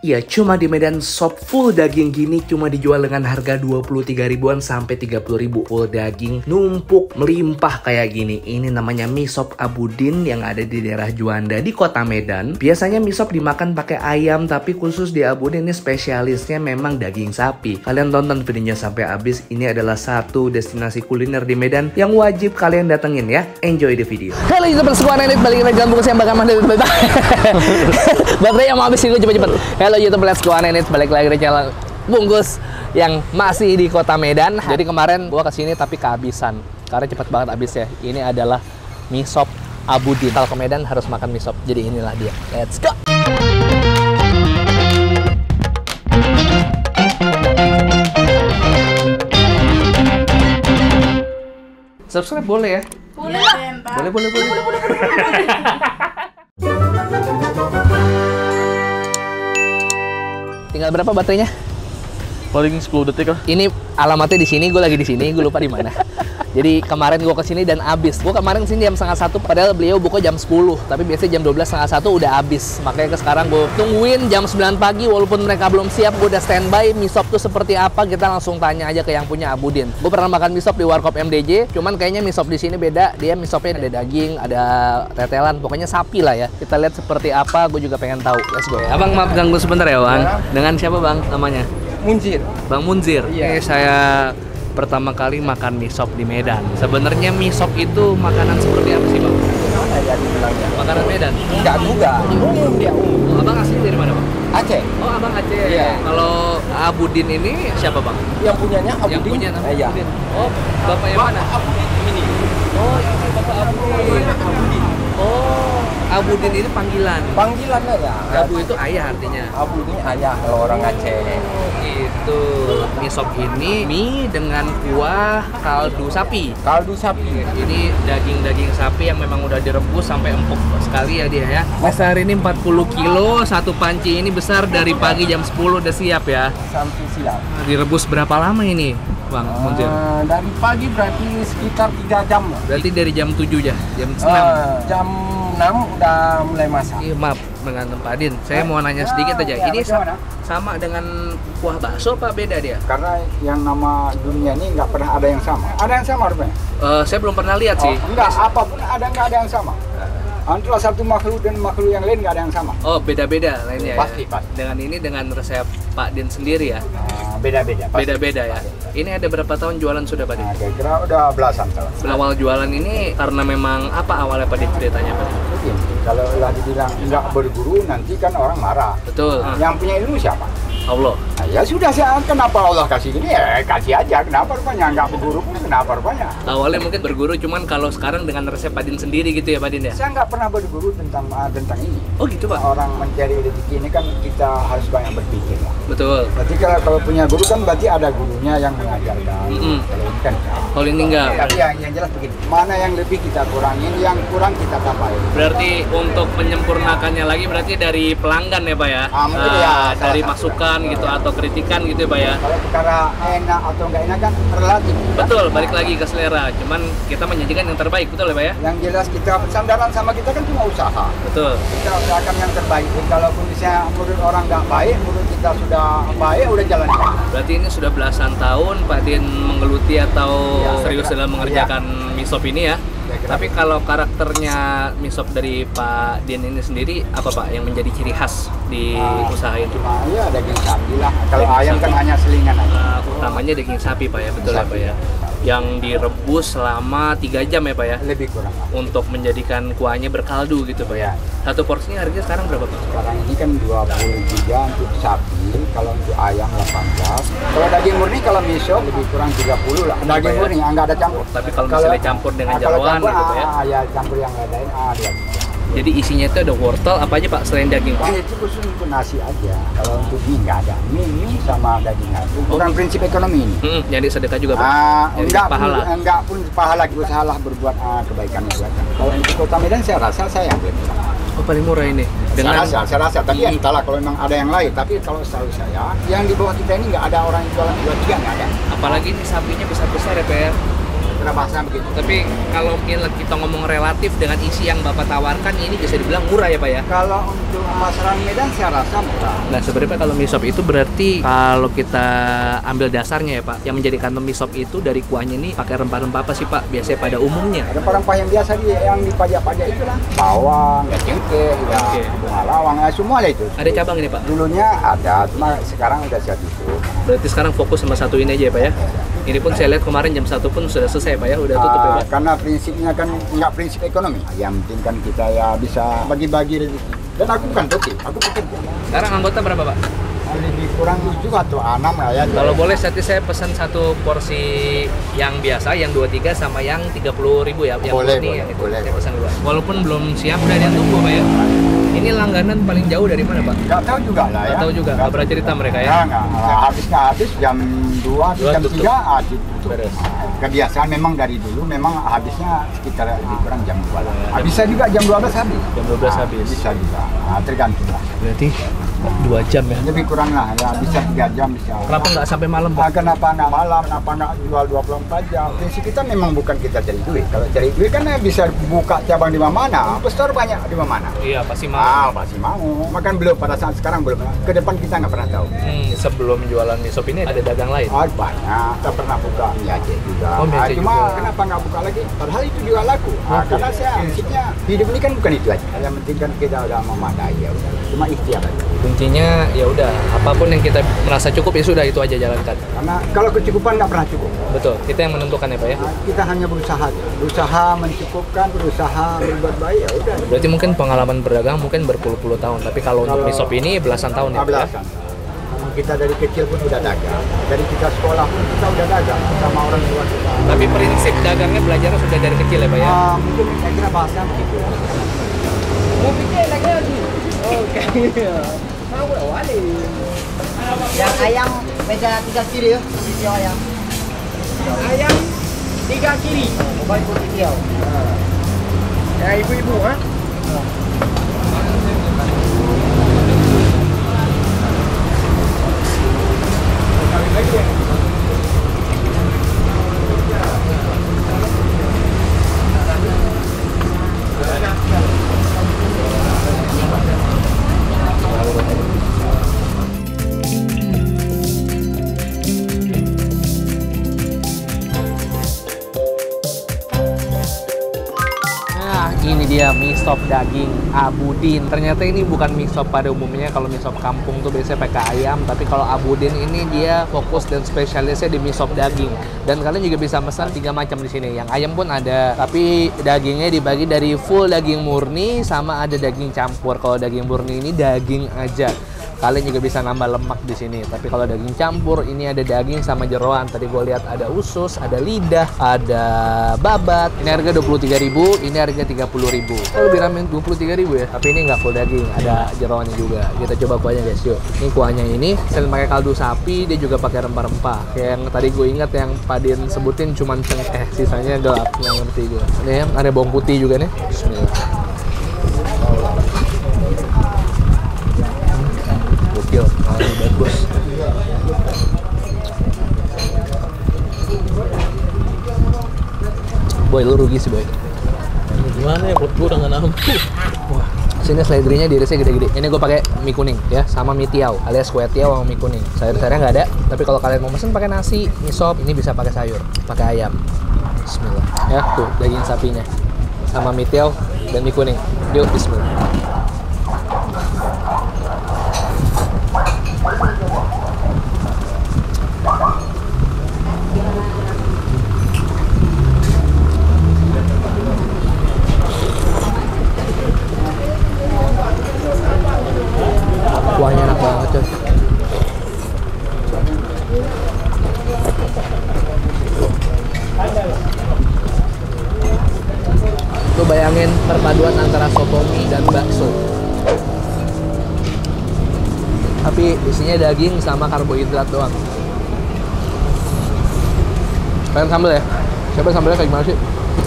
Iya, cuma di Medan sop full daging gini cuma dijual dengan harga 23 ribuan sampai 30 ribu. Full daging numpuk melimpah kayak gini. Ini namanya mie sop Abudin yang ada di daerah Juanda di kota Medan. Biasanya mie sop dimakan pakai ayam, tapi khusus di Abudin ini spesialisnya memang daging sapi. Kalian tonton videonya sampai habis. Ini adalah satu destinasi kuliner di Medan yang wajib kalian datengin ya. Enjoy the video. Halo YouTuber semua, Nenit balik lagi dalam bungkus yang bakal mandiri. Baterai yang mau habis itu cepet-cepet. Halo YouTube, let's go Nenit balik lagi di channel bungkus yang masih di kota Medan. Jadi kemarin gua kesini tapi kehabisan karena cepet banget habisnya. Ini adalah mie sop Abudin. Kalau ke Medan harus makan mie sop. Jadi inilah dia. Let's go. Subscribe boleh ya? Boleh lah. Boleh. Tinggal berapa baterainya? Paling 10 detik lah. Ini alamatnya di sini, gue lagi di sini, gue lupa di mana. Jadi kemarin gue kesini dan habis. Gue kemarin kesini jam 1:30, padahal beliau buka jam 10. Tapi biasanya jam 12, 1:30 udah habis. Makanya sekarang gue tungguin jam 9 pagi, walaupun mereka belum siap, gue udah standby. Mie sop tuh seperti apa? Kita langsung tanya aja ke yang punya Abudin. Gue pernah makan mie sop di Warkop MDJ, cuman kayaknya mie sop di sini beda. Dia mie sopnya ada daging, ada tetelan, pokoknya sapi lah ya. Kita lihat seperti apa, gue juga pengen tahu. Let's go ya. Abang maaf ganggu sebentar ya Bang. Dengan siapa Bang namanya? Munzir. Bang Munzir. Iya. Ini saya pertama kali makan mie sop di Medan. Sebenarnya mie sop itu makanan seperti apa sih Bang? Mana ya dibilangnya? Makanan Medan? Enggak juga. Dia Oh, Abang asli dari mana Bang? Aceh. Oh, Abang Aceh. Iya. Kalau Abudin ini siapa Bang? Yang punyanya Abudin. Yang punya nama Iya. Abudin. Oh, Bapak yang mana? Abudin ini. Oh, ini Bapak Abudin. Abudin. Oh, Abudin ini panggilan. Panggilannya ya. Abu itu ayah artinya. Abu ini ayah kalau orang Aceh. Itu mie sop ini mie dengan kuah kaldu sapi. Kaldu sapi. Ini daging sapi yang memang udah direbus sampai empuk sekali ya dia ya. Besar ini 40 kilo, satu panci ini besar dari pagi jam 10 udah siap ya. Sampai siang. Direbus berapa lama ini, Bang Munzir? Dari pagi berarti sekitar 3 jam lah. Berarti dari jam 7 ya, jam 6. Jam 6 udah mulai masak. Maaf dengan Pak Din, saya mau nanya sedikit aja. Ya, Ini bagaimana? sama dengan kuah bakso apa beda dia? Karena yang nama dunia ini nggak pernah ada yang sama. Ada yang sama rupanya? Saya belum pernah lihat sih. Enggak, apapun nggak ada yang sama. Antara satu makhluk dan makhluk yang lain nggak ada yang sama. Oh, beda-beda lainnya Pasti, ya? pasti. Dengan ini, dengan resep Pak Din sendiri ya? Beda-beda. pasti. Beda-beda ya? Ini ada berapa tahun jualan sudah Pak Din? Nah, kira-kira udah belasan tahun. Awal jualan ini karena memang apa awalnya Pak Din ceritanya Pak Din? Begini, kalau lah dibilang nggak berguru, nanti kan orang marah. Betul. Yang punya ilmu siapa? Allah. Nah, ya sudah, kenapa Allah kasih gini ya kasih aja. Kenapa rupanya nggak berguru pun kenapa rupanya? Awalnya mungkin berguru, cuman kalau sekarang dengan resep Pak Din sendiri gitu ya Pak Din ya? Saya nggak pernah berguru tentang ini. Oh gitu Pak? Orang mencari rezeki ini kan kita harus banyak berpikir lah. Betul. Berarti kalau punya guru kan berarti ada gurunya yang mengajarkan. Mm-mm. Kalau ini kan enggak. Kalau ini enggak. Tapi yang jelas begini, mana yang lebih kita kurangin, yang kurang kita tambahin. Berarti untuk menyempurnakannya lagi berarti dari pelanggan ya Pak ya? Mungkin ya, dari salah satu. masukan gitu atau kritikan gitu ya Pak ya? Kalau perkara enak atau enggak enak kan relatif. Betul, balik lagi ke selera. Cuman kita menyajikan yang terbaik, betul ya Pak ya? Yang jelas kita sandaran sama kita kan cuma usaha. Betul. Kita usahakan yang terbaik. Kalaupun misalnya menurut orang nggak baik, menurut kita sudah baik, udah jalan. Berarti ini sudah belasan tahun Pak Din menggeluti atau Ya, serius dalam mengerjakan mie sop ini ya? Kira-kira. Tapi kalau karakternya mie sop dari Pak Din ini sendiri apa Pak yang menjadi ciri khas di usaha itu? Cuma ya daging sapi lah. Kalau Daging ayam sapi. kan hanya selingan aja. Utamanya daging sapi Pak ya, betul ya Sapi, Pak ya? Yang direbus selama 3 jam ya Pak ya? Lebih kurang. Untuk menjadikan kuahnya berkaldu gitu Pak ya? Satu porsinya harganya sekarang berapa Pak? Sekarang ini kan 23 untuk sapi, kalau untuk ayam 18. Kalau daging murni kalau mie sop lebih kurang 30 lah. Daging Bayar. murni nggak ada campur. Tapi kalau misalnya campur dengan kalau jeroan campur, gitu ya? ya campur yang lain dia. Jadi isinya itu ada wortel apa aja Pak selain daging Pak? Itu khusus untuk nasi aja. Kalau untuk mie nggak ada. Mie sama daging aja. Ukuran prinsip ekonomi ini. Jadi sedekah juga Pak? Jadi Enggak pun pahala usahalah berbuat kebaikan itu aja. Kalau untuk Kota Medan saya rasa saya yang lebih murah. Oh paling murah ini? Saya rasa, tapi entahlah kalau memang ada yang lain. Tapi kalau setahu saya, yang di bawah kita ini nggak ada orang yang jualan 23, nggak ada. Apalagi ini sapinya besar-besar ya Pak ya? bahasa begitu. Tapi kalau kita ngomong relatif dengan isi yang Bapak tawarkan, ini bisa dibilang murah ya Pak ya? Kalau untuk pasaran Medan saya rasa murah. Nah sebenarnya kalau mie sop itu berarti kalau kita ambil dasarnya ya Pak, yang menjadikan mie sop itu dari kuahnya ini pakai rempah-rempah apa sih Pak? Biasanya pada umumnya. Ada rempah yang biasa yang dipajak-pajak itu lah. Bawang, cengkeh, bunga lawang, semua lah itu. Ada cabang ini Pak? Dulunya ada, cuma sekarang udah saya tutup. Berarti sekarang fokus sama satu ini aja ya Pak ya? Ini pun saya lihat kemarin jam 1 pun sudah selesai Pak ya, udah tutup ya Pak? Karena prinsipnya kan nggak prinsip ekonomi. Yang penting kan kita ya bisa bagi-bagi rezeki. Dan aku bukan tukik, aku pekerja. Sekarang anggota berapa Pak? Lebih kurang 7 atau 6 lah ya. Kalau boleh saya pesan satu porsi yang biasa, yang 23 sama yang 30.000 ya. Yang boleh, ini, boleh, yang itu. boleh. Saya pesan dua. Walaupun belum siap, udah ada yang tunggu Pak ya. Ini langganan paling jauh dari mana Pak? Nggak tahu juga lah ya. Nggak tahu juga, nggak pernah cerita mereka ya? Nggak. Habis jam 2, jam 3 tutup. Beres. Kebiasaan memang dari dulu memang habisnya sekitar lebih kurang jam 2 lah. Bisa juga jam 12 habis. Jam 12 habis. Bisa juga, tergantung lah. Berarti 2 jam ya? Lebih kurang lah, ya bisa 3 jam bisa. Kenapa nggak sampai malam Pak? Kenapa nggak malam, kenapa nggak jual 24 jam? Prinsip kita memang bukan kita cari duit. Kalau cari duit kan bisa buka cabang di mana-mana. Investor banyak di mana-mana. Iya pasti mau. Pasti mau. Makan belum, pada saat sekarang belum. Ke depan kita nggak pernah tahu. Sebelum jualan mie sop ini ada dagang lain? Banyak. Kita pernah buka mie Aceh juga. Oh, mie Aceh cuma juga. kenapa nggak buka lagi? Padahal itu juga laku. Karena saya prinsipnya hidup ini kan bukan itu aja. Yang penting kan kita udah memadai ya udah. Cuma ikhtiar aja. Kuncinya ya udah, apapun yang kita merasa cukup ya sudah itu aja jalankan. Karena kalau kecukupan nggak pernah cukup. Betul, kita yang menentukan ya Pak ya? Kita hanya berusaha mencukupkan, berusaha berbuat baik ya udah. Berarti mungkin pengalaman berdagang mungkin berpuluh-puluh tahun, tapi kalau untuk mie sop ini belasan tahun ya Pak ya? Belasan. Kita dari kecil pun udah dagang, dari kita sekolah pun kita udah dagang sama orang tua kita. Tapi prinsip dagangnya belajarnya sudah dari kecil ya Pak ya? Mungkin saya kira bahasanya begitu. Mau bikin lagi. Oke. Mau awali. Yang ayam beda 3 kiri ya, video ayam. Ayam 3 kiri. Bukan video. Ya ibu-ibu ha. Ini dia mie sop daging Abudin. Ternyata ini bukan mie sop pada umumnya. Kalau mie sop kampung tuh biasanya pakai ayam, tapi kalau Abudin ini dia fokus dan spesialisnya di mie sop daging. Dan kalian juga bisa pesan 3 macam di sini. Yang ayam pun ada, tapi dagingnya dibagi dari full daging murni sama ada daging campur. Kalau daging murni ini daging aja. Kalian juga bisa nambah lemak di sini. Tapi kalau daging campur ini ada daging sama jeroan. Tadi gue lihat ada usus, ada lidah, ada babat. Ini harga 23.000, ini harga 30.000. Oh, lebih ramai 23.000 ya. Tapi ini nggak full daging, ada jeroannya juga. Kita coba kuahnya guys, yuk. Ini kuahnya ini selain pakai kaldu sapi, dia juga pakai rempah-rempah. Kayak yang tadi gue ingat yang Pak Din sebutin cuman cengkeh, sisanya gelap, nggak ngerti gue. Nih ada bawang putih juga nih. Bismillah. Gokil, bagus. Boy, lu rugi sih boy. Gimana ya, buat gue udah nggak nampu. Wah, sini seledrinya diirisnya gede-gede. Ini gue pakai mie kuning ya, sama mie tiaw alias kue tiaw sama mie kuning. Sayur-sayurnya nggak ada, tapi kalau kalian mau pesen pakai nasi, mie sop, ini bisa pakai sayur, pakai ayam. Bismillah. Ya, tuh daging sapinya sama mie tiaw dan mie kuning. Yuk, bismillah. Kuahnya enak banget coy. Lu bayangin perpaduan antara sotomi dan bakso. Tapi isinya daging sama karbohidrat doang. Pengen sambal ya? Coba sambalnya kayak gimana sih?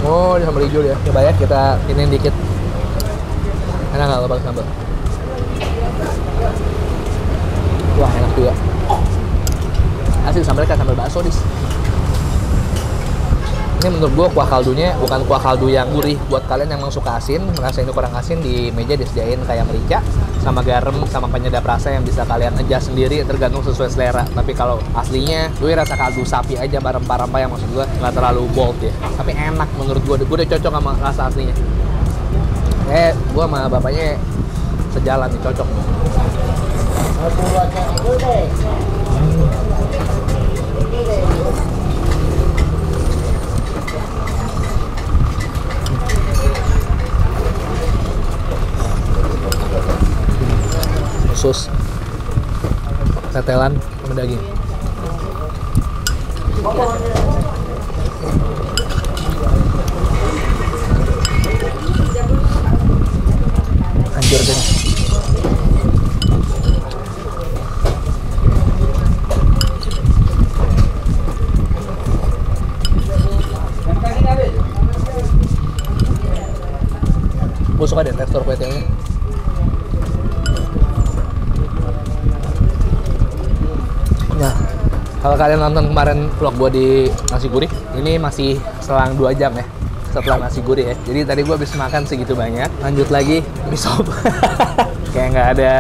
Oh, ini sambal hijau ya. Coba ya kita iniin dikit. Enak nggak lo pakai sambal? Wah, enak juga. Asli sambalnya kayak sambal bakso, Dis. Ini menurut gua kuah kaldunya bukan kuah kaldu yang gurih. Buat kalian yang memang suka asin, merasa ini kurang asin, di meja disediain kayak merica sama garam sama penyedap rasa yang bisa kalian adjust sendiri tergantung sesuai selera. Tapi kalau aslinya gue rasa kaldu sapi aja rempah-rempah yang maksud gua nggak terlalu bold ya. Tapi enak menurut gua udah cocok sama rasa aslinya. Gua sama bapaknya sejalan nih, cocok. Sus tetelan sama daging. Hancur deh. Gue suka deh tekstur kue tiaonya. Nah, kalau kalian nonton kemarin vlog gue di nasi gurih, ini masih selang 2 jam ya setelah nasi gurih ya. Jadi tadi gue habis makan segitu banyak, lanjut lagi mie sop. Kayak nggak ada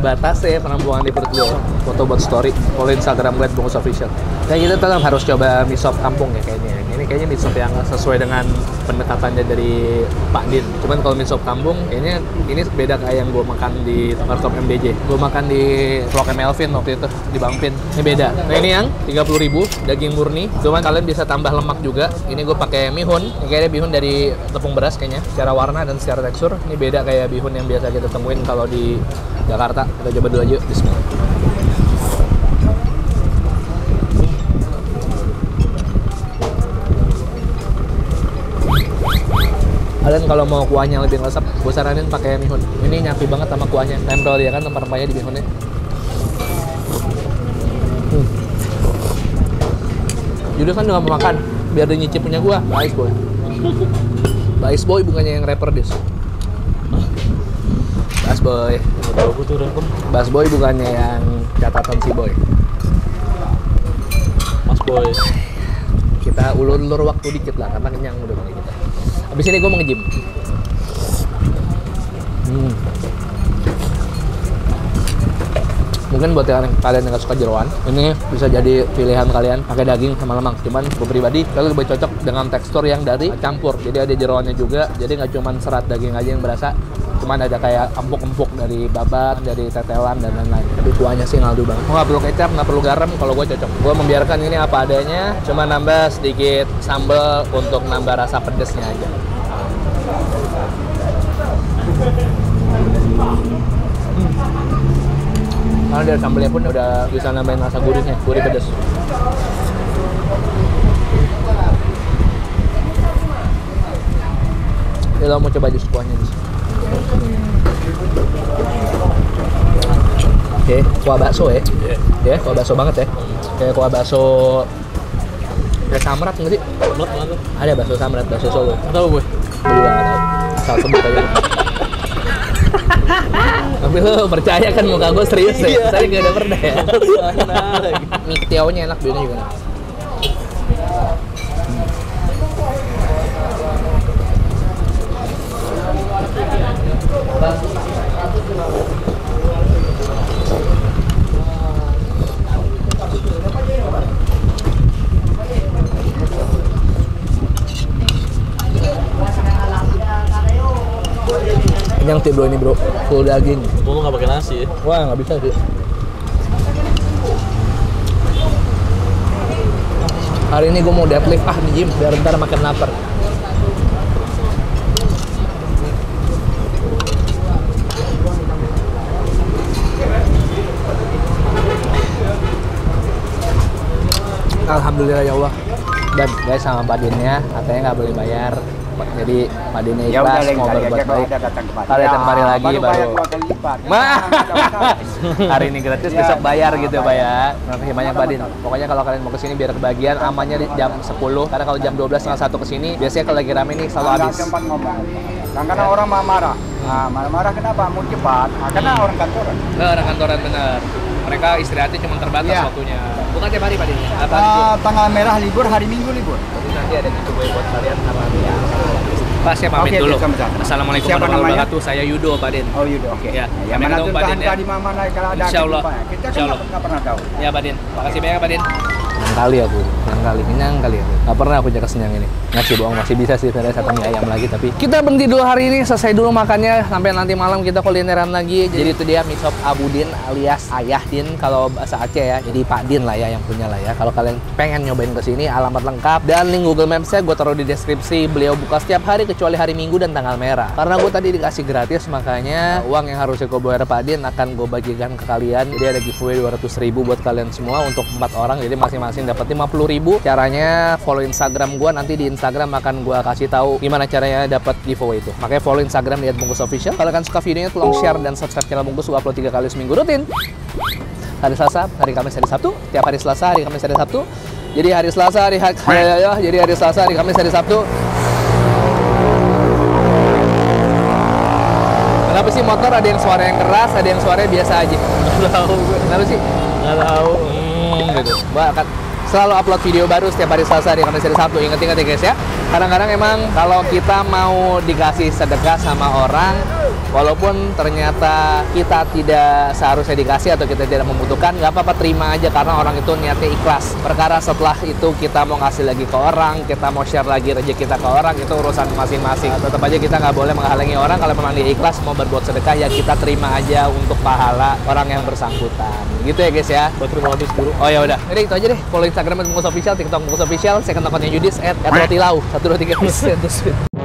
batas ya penampungan di perut gue. Foto buat story, follow Instagram gue @bungkusofficial. Kayak gitu tetap harus coba mie sop kampung ya kayaknya. Ini kayaknya mie sop yang sesuai dengan pendekatannya dari Pak Din. Cuman kalau mie sop kampung, kayaknya ini beda kayak yang gue makan di Warkop MDJ. Gue makan di Vlog Melvin waktu itu, di Bangpin. Ini beda. Nah ini yang 30.000, daging murni. Cuman kalian bisa tambah lemak juga. Ini gue pakai mihun. Ini kayaknya bihun dari tepung beras kayaknya. Secara warna dan secara tekstur, ini beda kayak bihun yang biasa kita temuin kalau di Jakarta. Kita coba dulu aja. Bismillah. Kalian kalau mau kuahnya lebih ngelesep, gue saranin pakai mihun. Ini nyatu banget sama kuahnya. Nempel dia kan rempah-rempahnya di mihunnya. Julius kan udah gak mau makan, biar dia nyicip punya gue. Bais boy. Bais boy bukannya yang rapper dis. Bas boy. Bas boy bukannya yang catatan si boy. Mas boy. Kita ulur-ulur waktu dikit lah, karena kenyang udah banget kita. Abis ini gue mau nge-gym. Mungkin buat kalian yang gak suka jeroan, ini bisa jadi pilihan kalian pakai daging sama lemak. Cuman gue pribadi, kalau lebih cocok dengan tekstur yang dari campur. Jadi ada jeroannya juga, jadi nggak cuma serat daging aja yang berasa. Cuman ada kayak empuk-empuk dari babat, dari tetelan, dan lain-lain. Tapi kuahnya sih ngaldu banget. Nggak perlu kecap, nggak perlu garam kalau gue cocok. Gue membiarkan ini apa adanya, cuma nambah sedikit sambal untuk nambah rasa pedesnya aja. Karena dari sambalnya pun udah bisa nambahin rasa gurihnya, gurih pedes. Jadi lo mau coba jus kuahnya di sini. Oke, kuah bakso ya? Ya, kuah bakso banget ya. Kayak kuah bakso kayak samrat nggak sih? Samrat mana? Ada bakso samrat, bakso Solo. Tahu gue. Gue juga nggak tahu. Asal sebut aja. Tapi lo percaya kan muka gue serius ya? Saya nggak ada pernah ya. Mie tiaonya enak, bihunnya juga enak. Kenyang sih bro ini bro, full daging. Lu nggak pakai nasi ya? Wah nggak bisa sih. Hari ini gue mau deadlift di gym biar ntar makin lapar. Alhamdulillah ya Allah. Dan guys sama Pak Dinnya katanya nggak boleh bayar. Jadi Pak Dinnya Ya udah ikhlas lain mau kali berbuat aja kalau baik. ada datang kemari. Kalau datang kemari lagi bayar baru. 2 kali lipat. Hari ini gratis, Ya, besok bayar ya, gitu Pak ya. Makasih banyak Pak Din. Pokoknya kalau kalian mau kesini biar kebagian amannya di jam 10. Karena kalau jam 12 setengah 1 kesini biasanya kalau lagi rame nih selalu Nggak habis. sempat ngomong. Karena orang marah-marah. Nah, marah-marah kenapa? Mau cepat. Nah, karena orang kantoran. Orang kantoran bener. mereka istirahatnya cuma terbatas Iya. waktunya. Bukan tiap hari Pak Din. Apa Tanggal merah libur, hari Minggu libur. Jadi nanti ada giveaway buat kalian sama ya. Pak, saya pamit Oke, dulu. sama-sama. Assalamualaikum Siapa warahmatullahi namanya? wabarakatuh. Saya Yudo, Pak Din. Oh Yudo, oke. Ya, Yang sampai mana ketemu, tuh Pak Din, ya. di mana kalau ada Insya Allah. kehidupan. Kita Insya kan Allah. nggak pernah tahu. Ya, Pak Din. Makasih banyak, Pak Din. Kenyang kali aku. Gak pernah aku jaga senyang ini. Ngasih bohong masih bisa sih, sebenarnya satu mie ayam lagi, tapi kita berhenti dulu hari ini, selesai dulu makannya, sampai nanti malam kita kulineran lagi. Jadi itu dia mie sop Abu Din alias Ayah Din kalau bahasa Aceh ya. Jadi Pak Din lah ya yang punya lah ya. Kalau kalian pengen nyobain ke sini, alamat lengkap dan link Google Maps-nya gue taruh di deskripsi. Beliau buka setiap hari kecuali hari Minggu dan tanggal merah. Karena gue tadi dikasih gratis, makanya uang yang harusnya gue bayar Pak Din akan gue bagikan ke kalian. Jadi ada giveaway 200.000 buat kalian semua untuk 4 orang. Jadi masing-masing dapat 50.000. Caranya follow Instagram gue, nanti di Instagram akan gue kasih tahu gimana caranya dapat giveaway itu. Makanya follow Instagram lihat Bungkus Official. Kalau kalian suka videonya tolong share dan subscribe channel Bungkus. Gue upload 3 kali seminggu rutin. Hari Selasa, hari Kamis, hari Sabtu. Tiap hari Selasa, hari Kamis, hari Sabtu. Jadi hari Selasa, jadi hari Selasa, hari Kamis, hari Sabtu. Kenapa sih motor ada yang suara yang keras, ada yang suaranya biasa aja? Nggak tahu gue. Kenapa sih? Nggak tahu. Gitu. Mbak akan selalu upload video baru setiap hari Selasa, hari Kamis, hari Sabtu. Ingat-ingat ya guys ya. Kadang-kadang emang kalau kita mau dikasih sedekah sama orang, walaupun ternyata kita tidak seharusnya dikasih atau kita tidak membutuhkan, nggak apa-apa, terima aja karena orang itu niatnya ikhlas. Perkara setelah itu kita mau ngasih lagi ke orang, kita mau share lagi rezeki kita ke orang, itu urusan masing-masing. Tetap aja kita nggak boleh menghalangi orang. Kalau memang dia ikhlas mau berbuat sedekah, ya kita terima aja untuk pahala orang yang bersangkutan. Gitu ya guys ya. Baterai mau habis dulu. Oh ya udah, jadi itu aja deh. Follow Instagram Bungkus Official, TikTok Bungkus Official, second akunnya Yudis @rotilau 123.